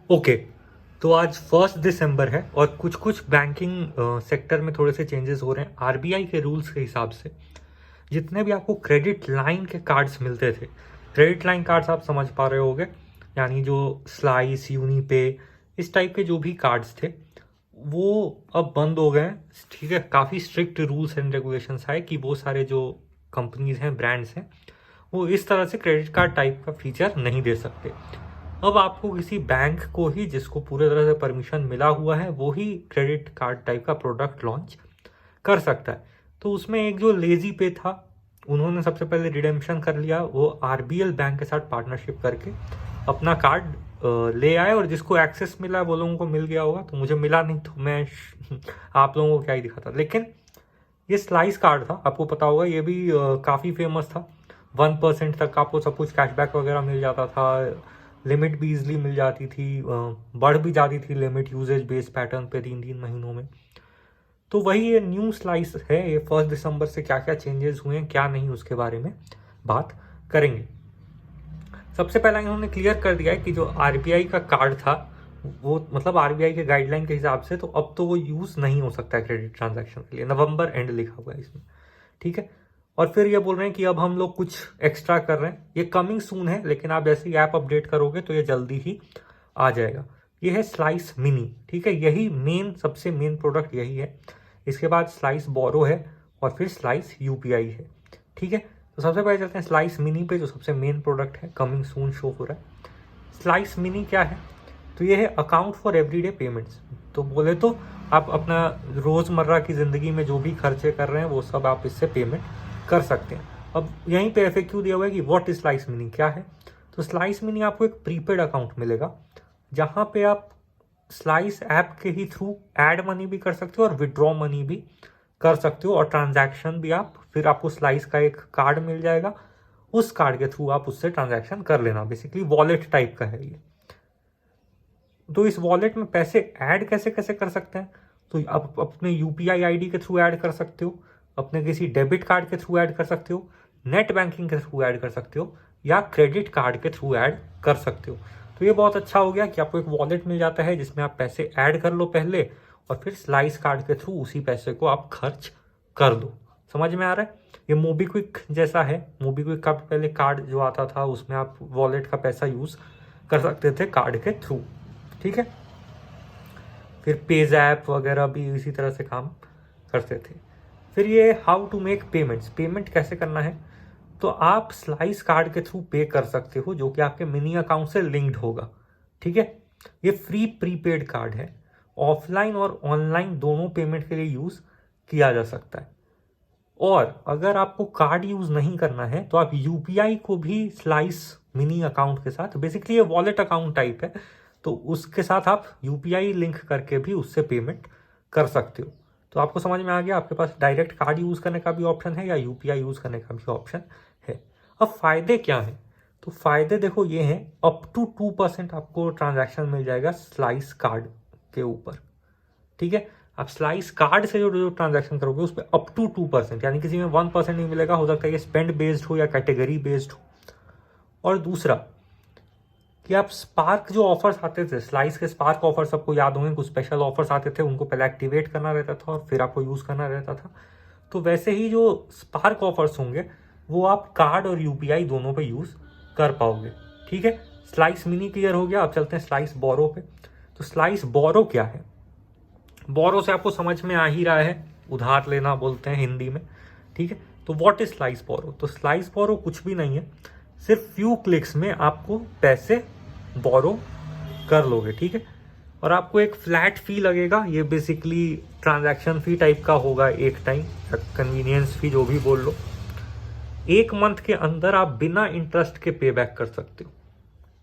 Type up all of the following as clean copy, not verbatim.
Okay, तो आज 1 दिसंबर है और कुछ कुछ बैंकिंग सेक्टर में थोड़े से चेंजेस हो रहे हैं। आरबीआई के रूल्स के हिसाब से जितने भी आपको क्रेडिट लाइन के कार्ड्स मिलते थे, क्रेडिट लाइन कार्ड्स आप समझ पा रहे होगे, यानी जो स्लाइस, यूनिपे, इस टाइप के जो भी कार्ड्स थे वो अब बंद हो गए हैं। ठीक है, काफ़ी स्ट्रिक्ट रूल्स एंड रेगुलेशंस आए कि वो सारे जो कंपनीज हैं, ब्रांड्स हैं, वो इस तरह से क्रेडिट कार्ड टाइप का फीचर नहीं दे सकते। अब आपको किसी बैंक को ही, जिसको पूरे तरह से परमिशन मिला हुआ है, वो ही क्रेडिट कार्ड टाइप का प्रोडक्ट लॉन्च कर सकता है। तो उसमें एक जो लेजी पे था, उन्होंने सबसे पहले रिडेम्पशन कर लिया। वो आरबीएल बैंक के साथ पार्टनरशिप करके अपना कार्ड ले आए, और जिसको एक्सेस मिला वो लोगों को मिल गया होगा। तो मुझे मिला नहीं, तो मैं आप लोगों को क्या ही दिखाता। लेकिन ये स्लाइस कार्ड था, आपको पता होगा, ये भी काफ़ी फेमस था। 1% तक आपको सब कुछ कैशबैक वगैरह मिल जाता था, लिमिट भी इजली मिल जाती थी, बढ़ भी जाती थी लिमिट यूजेज बेस्ड पैटर्न पे 3-3 महीनों में। तो वही ये न्यू स्लाइस है। ये 1 दिसंबर से क्या क्या चेंजेस हुए हैं, क्या नहीं, उसके बारे में बात करेंगे। सबसे पहला इन्होंने क्लियर कर दिया है कि जो आरबीआई का कार्ड था, वो मतलब आरबीआई के गाइडलाइन के हिसाब से तो अब तो वो यूज़ नहीं हो सकता है क्रेडिट ट्रांजैक्शन के लिए। नवंबर एंड लिखा हुआ है इसमें, ठीक है। और फिर ये बोल रहे हैं कि अब हम लोग कुछ एक्स्ट्रा कर रहे हैं, ये कमिंग सून है, लेकिन आप जैसे ही ऐप अपडेट करोगे तो ये जल्दी ही आ जाएगा। ये है स्लाइस मिनी, ठीक है, यही मेन, सबसे मेन प्रोडक्ट यही है। इसके बाद स्लाइस बोरो है, और फिर स्लाइस यूपीआई है, ठीक है। तो सबसे पहले चलते हैं स्लाइस मिनी पे, जो सबसे मेन प्रोडक्ट है, कमिंग सून शो हो रहा है। स्लाइस मिनी क्या है? तो ये है अकाउंट फॉर एवरीडे पेमेंट्स। तो बोले तो आप अपना रोज़मर्रा की ज़िंदगी में जो भी खर्चे कर रहे हैं वो सब आप इससे पेमेंट कर सकते हैं। अब यहीं पे FAQ दिया हुआ है कि व्हाट इज स्लाइस मिनी, क्या है। तो स्लाइस मिनी आपको एक प्रीपेड अकाउंट मिलेगा, जहाँ पे आप स्लाइस ऐप के ही थ्रू ऐड मनी भी कर सकते हो और विड्रॉ मनी भी कर सकते हो, और ट्रांजैक्शन भी आप, फिर आपको स्लाइस का एक कार्ड मिल जाएगा, उस कार्ड के थ्रू आप उससे ट्रांजैक्शन कर लेना। बेसिकली वॉलेट टाइप का है ये। तो इस वॉलेट में पैसे ऐड कैसे कैसे कर सकते हैं? तो आप अपने यूपीआई आईडी के थ्रू ऐड कर सकते हो, अपने किसी डेबिट कार्ड के थ्रू ऐड कर सकते हो, नेट बैंकिंग के थ्रू ऐड कर सकते हो, या क्रेडिट कार्ड के थ्रू ऐड कर सकते हो। तो ये बहुत अच्छा हो गया कि आपको एक वॉलेट मिल जाता है जिसमें आप पैसे ऐड कर लो पहले, और फिर स्लाइस कार्ड के थ्रू उसी पैसे को आप खर्च कर दो। समझ में आ रहा है? ये मोबीक्विक जैसा है। मोबीक्विक का पहले कार्ड जो आता था, उसमें आप वॉलेट का पैसा यूज कर सकते थे कार्ड के थ्रू, ठीक है। फिर पेज ऐप वगैरह भी इसी तरह से काम करते थे। फिर ये how to make payments, payment कैसे करना है। तो आप स्लाइस कार्ड के थ्रू पे कर सकते हो, जो कि आपके मिनी अकाउंट से लिंक्ड होगा, ठीक है। ये फ्री प्रीपेड कार्ड है, ऑफलाइन और ऑनलाइन दोनों पेमेंट के लिए यूज किया जा सकता है। और अगर आपको कार्ड यूज नहीं करना है तो आप यूपीआई को भी स्लाइस मिनी अकाउंट के साथ, बेसिकली ये वॉलेट अकाउंट टाइप है, तो उसके साथ आप यूपीआई लिंक करके भी उससे पेमेंट कर सकते हो। तो आपको समझ में आ गया, आपके पास डायरेक्ट कार्ड यूज करने का भी ऑप्शन है या यूपीआई यूज करने का भी ऑप्शन है। अब फायदे क्या हैं? तो फायदे देखो ये हैं, अप टू 2% आपको ट्रांजैक्शन मिल जाएगा स्लाइस कार्ड के ऊपर, ठीक है। आप स्लाइस कार्ड से जो ट्रांजैक्शन करोगे उस पर अप टू 2%, यानी किसी में 1% नहीं मिलेगा। हो सकता है ये स्पेंड बेस्ड हो या कैटेगरी बेस्ड हो। और दूसरा कि आप स्पार्क जो ऑफर्स आते थे, स्लाइस के स्पार्क ऑफर सबको याद होंगे, कुछ स्पेशल ऑफर्स आते थे, उनको पहले एक्टिवेट करना रहता था और फिर आपको यूज करना रहता था। तो वैसे ही जो स्पार्क ऑफर्स होंगे वो आप कार्ड और यूपीआई दोनों पे यूज कर पाओगे, ठीक है। स्लाइस मिनी क्लियर हो गया। अब चलते हैं स्लाइस बोरो पे। तो स्लाइस बोरो क्या है? बोरो से आपको समझ में आ ही रहा है, उधार लेना बोलते हैं हिंदी में, ठीक है। तो व्हाट इज स्लाइस बोरो? तो स्लाइस बोरो कुछ भी नहीं है, सिर्फ फ्यू क्लिक्स में आपको पैसे बोरो कर लोगे, ठीक है। और आपको एक फ्लैट फी लगेगा, ये बेसिकली ट्रांजैक्शन फी टाइप का होगा एक टाइम, कन्वीनियंस फी जो भी बोल लो। 1 मंथ के अंदर आप बिना इंटरेस्ट के पे बैक कर सकते हो,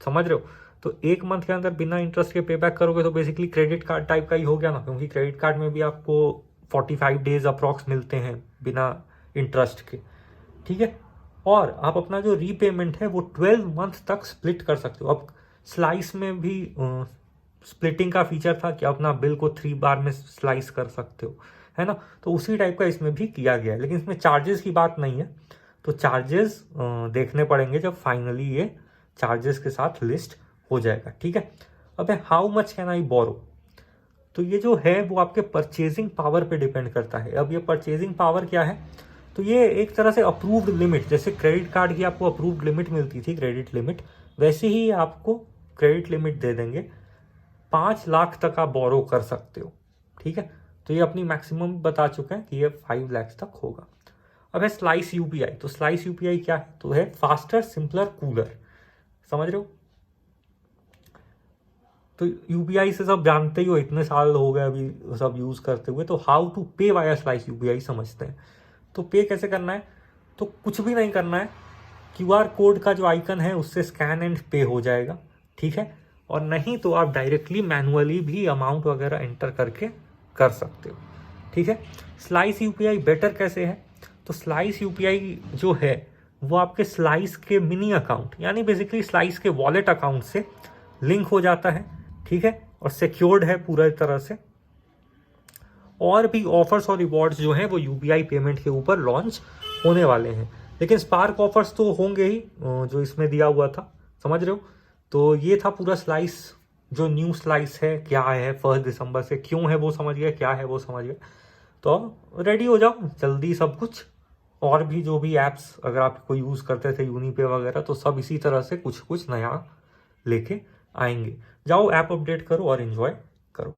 समझ रहे हो। तो 1 मंथ के अंदर बिना इंटरेस्ट के पे बैक करोगे तो बेसिकली क्रेडिट कार्ड टाइप का ही हो गया ना, क्योंकि क्रेडिट कार्ड में भी आपको 45 डेज अप्रॉक्स मिलते हैं बिना इंटरेस्ट के, ठीक है। और आप अपना जो रीपेमेंट है वो 12 मंथ तक स्प्लिट कर सकते हो। अब स्लाइस में भी स्प्लिटिंग का फीचर था कि अपना बिल को 3 बार में स्लाइस कर सकते हो, है ना। तो उसी टाइप का इसमें भी किया गया है, लेकिन इसमें चार्जेस की बात नहीं है। तो चार्जेस देखने पड़ेंगे जब फाइनली ये चार्जेस के साथ लिस्ट हो जाएगा, ठीक है। अब है हाउ मच कैन आई बोरो, तो ये जो है वो आपके परचेजिंग पावर पे डिपेंड करता है। अब ये परचेजिंग पावर क्या है, तो ये एक तरह से अप्रूव्ड लिमिट, जैसे क्रेडिट कार्ड की आपको अप्रूव्ड लिमिट मिलती थी, क्रेडिट लिमिट, वैसे ही आपको क्रेडिट लिमिट दे देंगे। 5 लाख तक आप बोरो कर सकते हो, ठीक है। तो ये अपनी मैक्सिमम बता चुके हैं कि ये 5 लाख तक होगा। अब है स्लाइस यूपीआई, तो स्लाइस यूपीआई क्या है, तो है फास्टर सिंपलर कूलर, समझ रहे हो। तो यूपीआई से सब जानते ही हो, इतने साल हो गए अभी सब यूज करते हुए। तो हाउ टू पे वाया स्लाइस यूपीआई समझते हैं। तो पे कैसे करना है, तो कुछ भी नहीं करना है, क्यूआर कोड का जो आइकन है उससे स्कैन एंड पे हो जाएगा, ठीक है। और नहीं तो आप डायरेक्टली मैनुअली भी अमाउंट वगैरह एंटर करके कर सकते हो, ठीक है। स्लाइस यूपीआई बेटर कैसे है, तो स्लाइस यूपीआई जो है वो आपके स्लाइस के मिनी अकाउंट, यानी बेसिकली स्लाइस के वॉलेट अकाउंट से लिंक हो जाता है, ठीक है, और सिक्योर्ड है पूरा तरह से। और भी ऑफर्स और रिवॉर्ड्स जो हैं वो यूपीआई पेमेंट के ऊपर लॉन्च होने वाले हैं, लेकिन स्पार्क ऑफर्स तो होंगे ही जो इसमें दिया हुआ था, समझ रहे हो। तो ये था पूरा स्लाइस, जो न्यू स्लाइस है क्या है 1 दिसंबर से, क्यों है वो समझ गए, क्या है वो समझ गए। तो रेडी हो जाओ जल्दी सब कुछ। और भी जो भी ऐप्स अगर आपको यूज़ करते थे यूनिपे वगैरह, तो सब इसी तरह से कुछ कुछ नया लेके आएंगे। जाओ ऐप अपडेट करो और एंजॉय